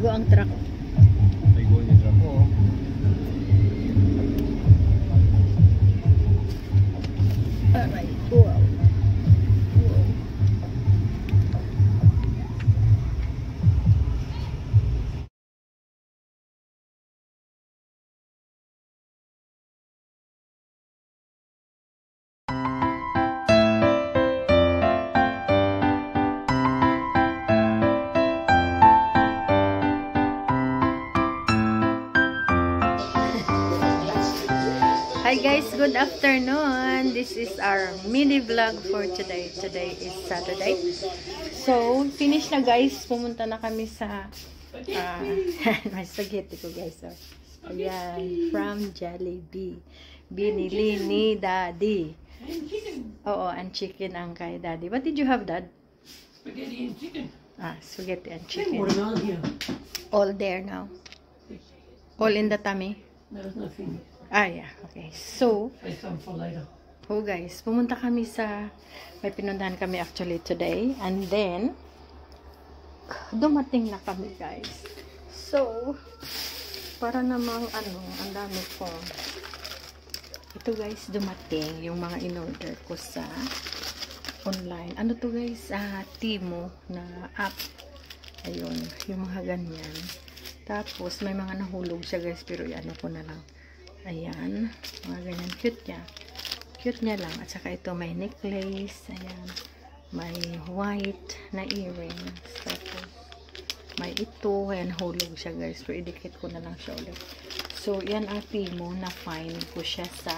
Paigo ang truck. Paigo yung truck ko. Alright. Wow. Hi guys, good afternoon. This is our mini vlog for today. Today is Saturday. So, finish na guys. Pumunta na kami sa may spaghetti ko guys. So, ayan, from Jollibee. Binili ni Daddy. Oo, and chicken ang kay Daddy. What did you have, Dad? Spaghetti and chicken. Spaghetti and chicken. Watermelon here. All there now. All in the tummy. There's nothing. Yeah. Okay. So, I some for later. oh guys, pumunta kami sa, may pinuntahan kami actually today. And then, dumating na kami guys. So, para namang ang dami ko. Ito guys, dumating yung mga in-order ko sa online. Ano to guys? Timo na app. Ayun, yung mga ganyan. Tapos, may mga nahulog siya guys, pero ano ko na lang. Ayan, mga ganyan. Cute niya. Cute niya lang. At saka ito may necklace. Ayan. May white na earrings. Tapos, may ito. Ayan, hulog siya guys. So, idikit ko na lang siya ulit. So, yan ang Timo na find ko siya sa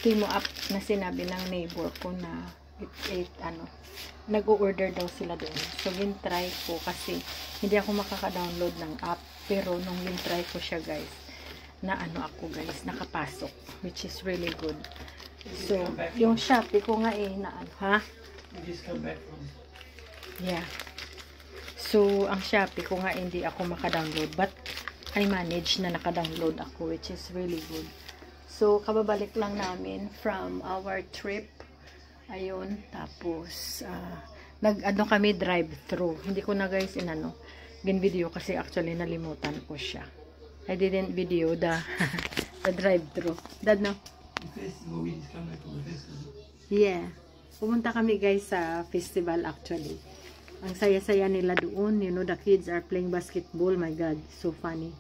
Timo app na sinabi ng neighbor ko na nag-order daw sila doon. So, gin-try ko kasi hindi ako makaka-download ng app. Pero, nung gin-try ko siya guys, na ako guys, nakapasok, which is really good. So, yung Shopee ko nga You just come back from. Yeah. So, ang Shopee ko nga hindi ako maka-download, but I manage na naka-download ako, which is really good. So, kababalik lang namin from our trip. Ayun, tapos kami drive-thru. Hindi ko na guys gin-video kasi actually nalimutan ko siya. I didn't video the drive-thru. Dad, no? The festival, we just come back from the festival. Yeah. Pumunta kami guys sa festival actually. Ang saya-saya nila doon. You know, the kids are playing basketball. My God, so funny.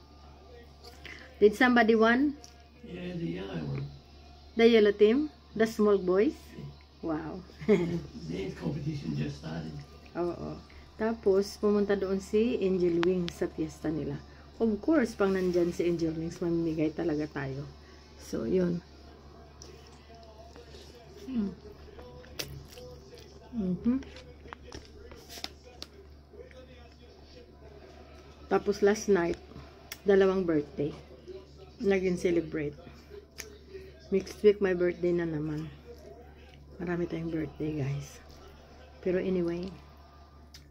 Did somebody won? Yeah, the yellow one. The yellow team? The small boys? Wow. Dance competition just started. Oo. Tapos, pumunta doon si Angel Wings sa fiesta nila. Of course, pang nandyan si Angel Wings, mamimigay talaga tayo. So, yun. Tapos, last night, 2 birthday. Naging celebrate. Next week, my birthday na naman. Marami tayong birthday, guys. Pero anyway,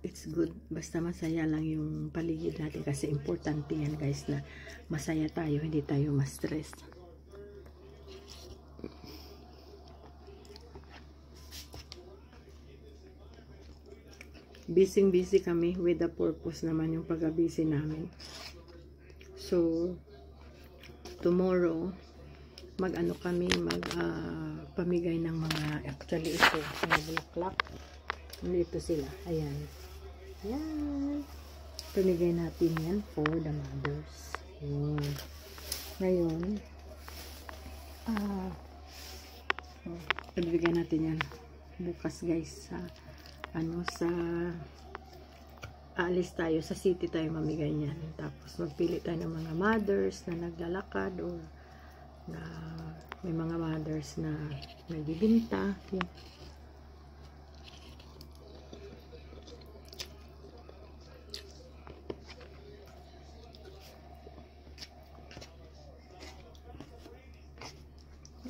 it's good. Basta masaya lang yung paligid natin kasi importante yan guys na masaya tayo, hindi tayo ma-stress. Busy kami with the purpose naman yung pag-busy namin. So, tomorrow, kami pamigay ng mga, actually ito, mga bulaklak. Dito sila. Ayan. Ayan. Pamigay natin yan for the mothers. Ayan. Ngayon, pabigay natin yan bukas guys sa aalis tayo sa city tayo mamigay niyan. Tapos magpili tayo ng mga mothers na naglalakad or na may mga mothers na nagbibinta. Yan.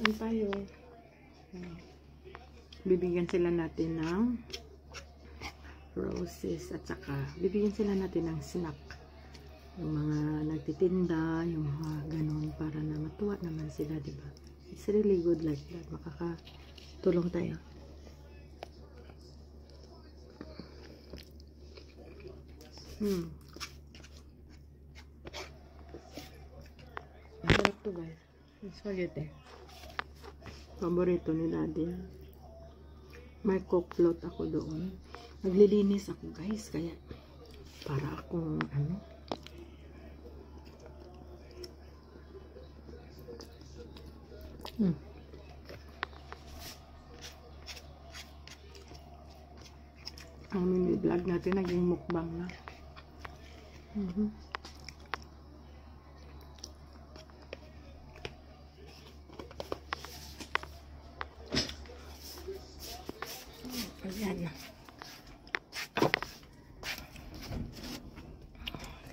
Ano tayo? Bibigyan sila natin ng roses at saka bibigyan sila natin ng snack. Yung mga nagtitinda, yung mga ganun para na matuwa naman sila, diba? It's really good like that. Makakatulong tayo. to guys. Spaghetti. Paborito ni Daddy. May cook float ako doon. Naglilinis ako guys. Kaya para akong ano. Ang mini vlog natin naging mukbang na. Ayan.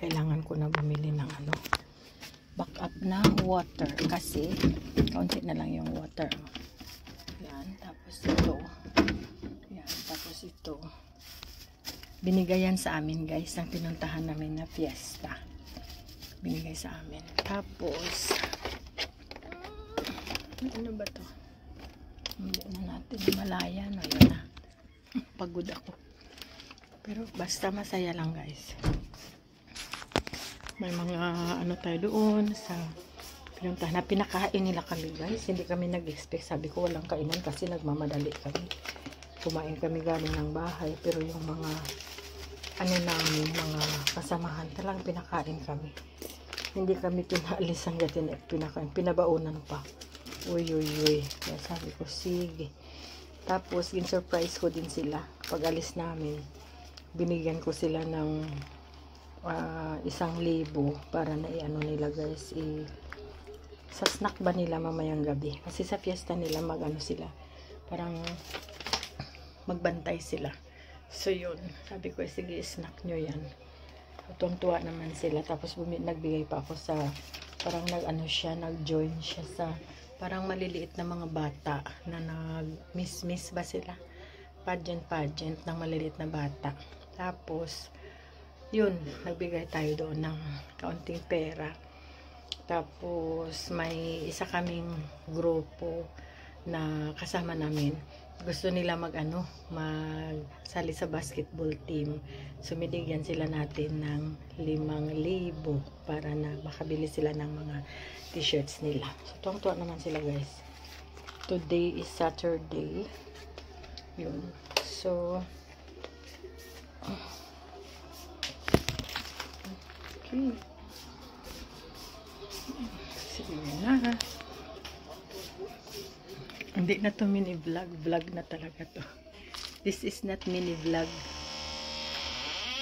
Kailangan ko na bumili ng ano, backup na water kasi kaunti na lang yung water. Ayan, tapos ito. Ayan, tapos ito. Binigay yan sa amin guys, ang pinuntahan namin na fiesta. Binigay sa amin. Tapos, ano ba to? Hindi na natin malaya. No, yun na. Pagod ako. Pero basta masaya lang guys. May mga ano tayo doon sa pinuntahan na pinakain nila kami guys. Hindi kami nag-expect. Sabi ko walang kainan kasi nagmamadali kami. Kumain kami galing ng bahay. Pero yung mga ano namin, mga kasamahan talagang pinakain kami. Hindi kami pinaalis hanggat pinakain. Pinabaunan pa. Uy. Kaya sabi ko, sige. Tapos, surprise ko din sila. Pag alis namin, binigyan ko sila ng 1,000 para na i-ano nila guys. Sa snack ba nila mamayang gabi. Kasi sa fiesta nila mag-ano sila. Parang magbantay sila. So, yun. Sabi ko, sige, snack nyo yan. Tuwang-tuwa naman sila. Tapos, nagbigay pa ako sa parang nag-join siya sa parang maliliit na mga bata na nag-miss ba sila? Pageant ng maliliit na bata. Tapos, yun, nagbigay tayo doon ng kaunting pera. Tapos, may isa kaming grupo na kasama namin. Gusto nila magsali sa basketball team. So, binigyan sila natin ng 5,000 para na makabili sila ng mga t-shirts nila. So, tuwang-tuwa naman sila guys. Today is Saturday. Yun. So, okay. Sige na. Hindi na to mini vlog. Vlog na talaga to. This is not mini vlog.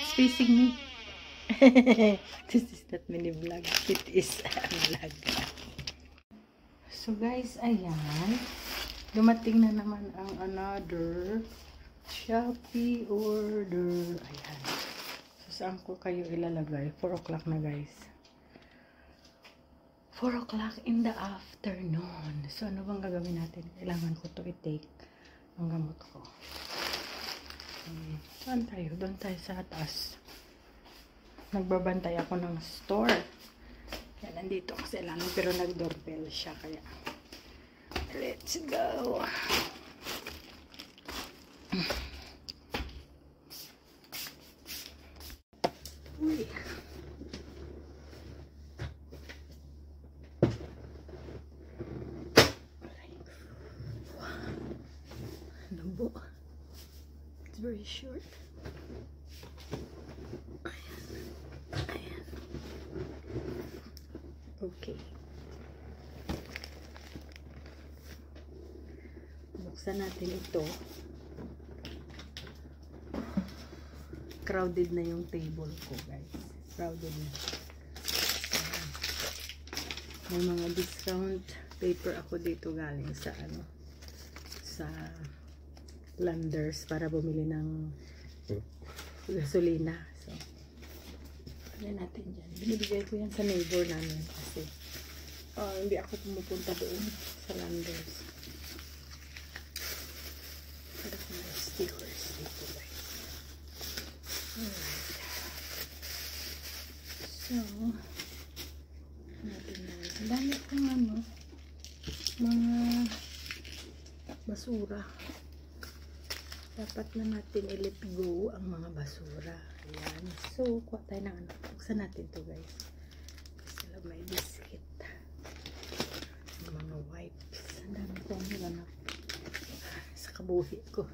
It's facing me. This is not mini vlog. It is a vlog. So guys, ayan. Dumating na naman ang another Shopee order. Ayan. So saan ko kayo ilalagay? 4 o'clock na guys. 4 o'clock in the afternoon. So ano bang gagawin natin? Kailangan ko to i-take ang gamot ko. Saan tayo? Doon tayo sa taas. Nagbabantay ako ng store. Kaya nandito ako sa ilalim pero nag-doorbell siya. Kaya let's go. Uy. Lambo. It's very short. Ayan. Okay. Buksan natin ito. Crowded na yung table ko, guys. Crowded na. May mga discount paper ako dito galing sa sa Landers para bumili ng gasolina. So, ano natin dyan. Binibigay ko yan sa neighbor namin kasi hindi ako pumupunta doon sa Landers. Para ko na stickers dito guys. Alright. So, natin na. Ang dami kong mga basura. Dapat na natin i-let go ang mga basura. Ayan. So, kuha tayo ng buksan natin to guys. Kasi may biscuit. mga wipes. Ang dami kong hilanap sa kabuhi ko.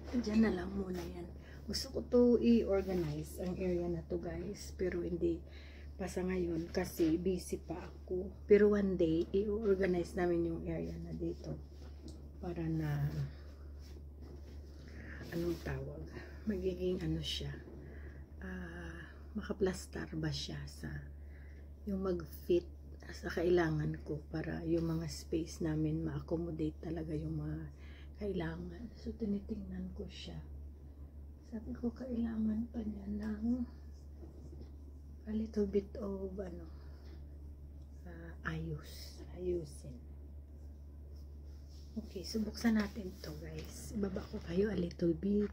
Diyan na lang muna yan. Gusto ko to i-organize ang area na to guys, pero hindi pa sa ngayon kasi busy pa ako. Pero one day i-organize namin yung area na dito para na anong tawag, magiging ano siya, makaplastar ba siya sa yung mag-fit sa kailangan ko para yung mga space namin ma-accommodate talaga yung mga kailangan. So tinitingnan ko siya, sabi ko kailangan pa niya ng a little bit of ayusin. Okay, so buksan natin to guys, ibaba ko kayo a little bit.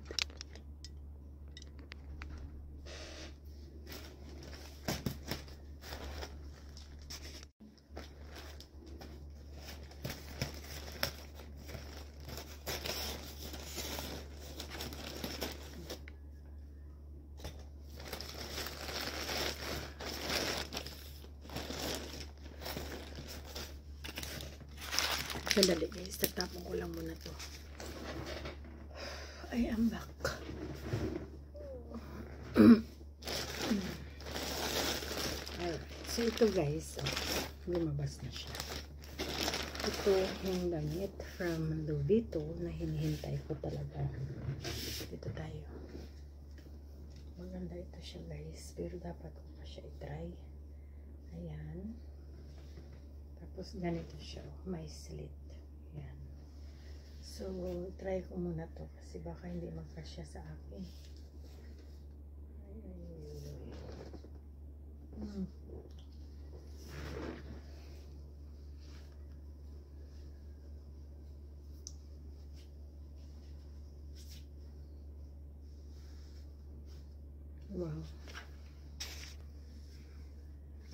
Sandali guys, tatapon ko lang muna to. I am back. Alright, so ito guys, lumabas na siya. Ito yung damit from Louis Vuitton na hinihintay ko talaga. Dito tayo. Maganda ito siya guys, pero dapat ko pa siya i-try. Ayan. Tapos ganito siya, may slit. Ayan. So, try ko muna to kasi baka hindi magkasya sa akin. Wow.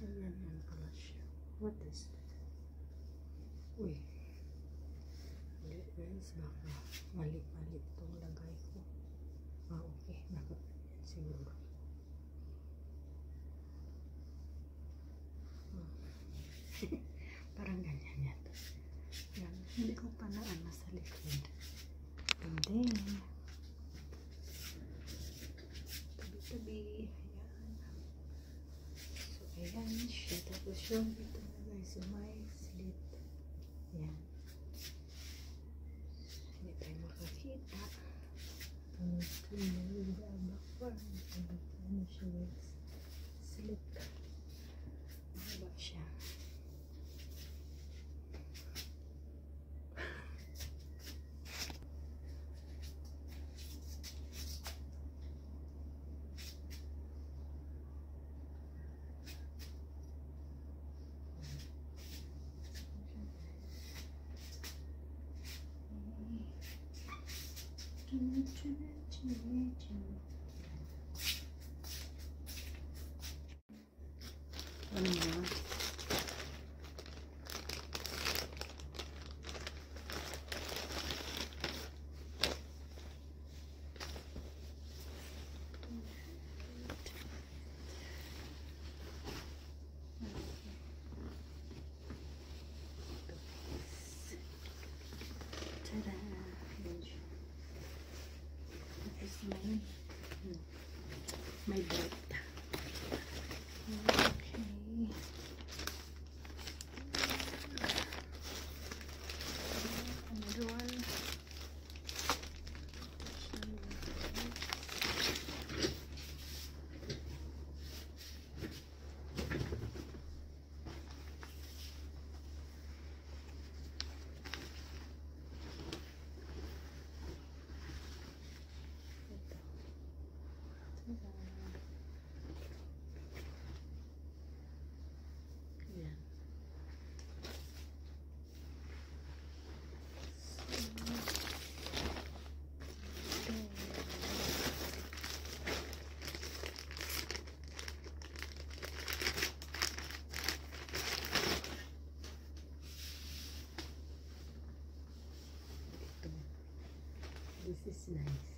Ayan pala siya. What is that? Uy. Hindi guys, baka mali-mali itong lagay ko. Okay. Nakapanyan siguro. Parang ganyan yan. Yan. Hindi ko pa naan sa likod. And then, tabi-tabi. Ayan. So, ayan siya. Tapos yung ito na guys, may slit. Ayan. Hindi tayo makakita. Ito yung babakwan. Ano siya guys? Slit. Mahaba siya. Ano na? Tada! Yan siya. Tapos may bright. Okay. Another one. Yan. This is nice.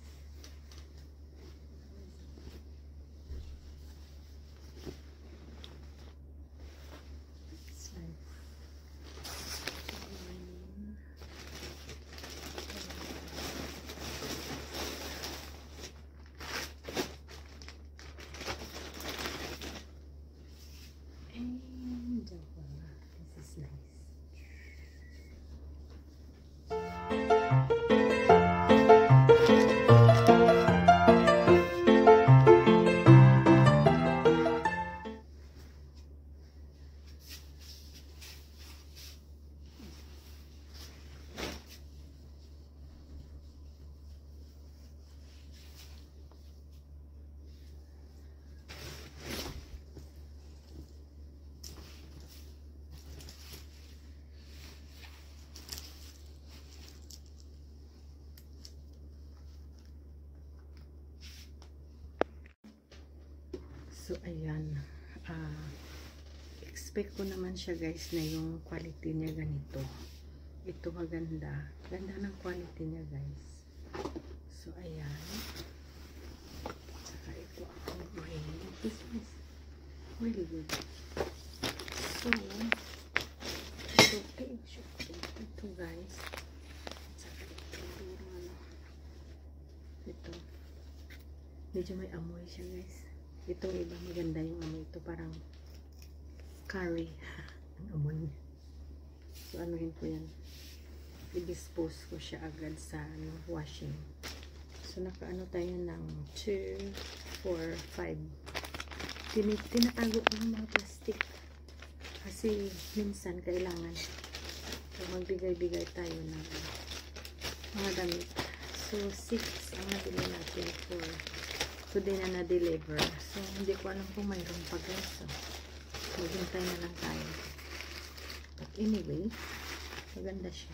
So, ayan. Expect ko naman siya guys na yung quality niya ganito. Ito maganda. Ganda ng quality niya guys. So, ayan. Saka ito ako green. This is really good. So, ito guys. Saka ito. Medyo may amoy siya guys. Ito iba maganda yung amoy. Ito parang curry. Ang amoy niya. So, anuhin ko yan. I-dispose ko siya agad sa washing. So, nakaano tayo ng 2, 4, 5. Tinatago ko ng mga plastic. Kasi, minsan, kailangan. So, magbigay-bigay tayo ng mga damit. So, 6 ang nabili natin for today na na-deliver. So, hindi ko alam kung mayroon pa guys. So, maghintay na lang tayo. But anyway, maganda siya.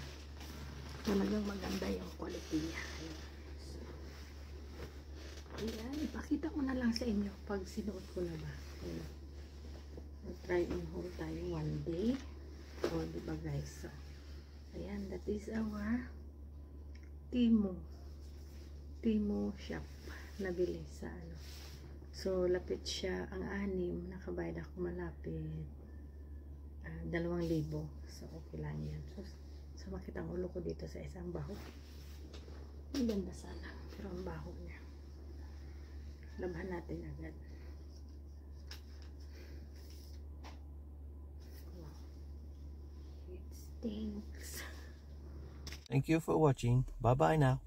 Talagang maganda yung quality niya. So, ayan, ipakita ko na lang sa inyo pag sinuot ko na ba. Ayan. Try and hold tayo one day. O, diba guys? So, ayan, that is our Temu shop. Nabili sa ano. So, lapit siya. Ang 6, nakabayad ako malapit. 2,000. So, okay lang yan. So, makita ang ulo ko dito sa isang baho. Ang ganda sana. Pero ang baho niya. Labahan natin agad. Wow. It stinks. Thank you for watching. Bye bye now.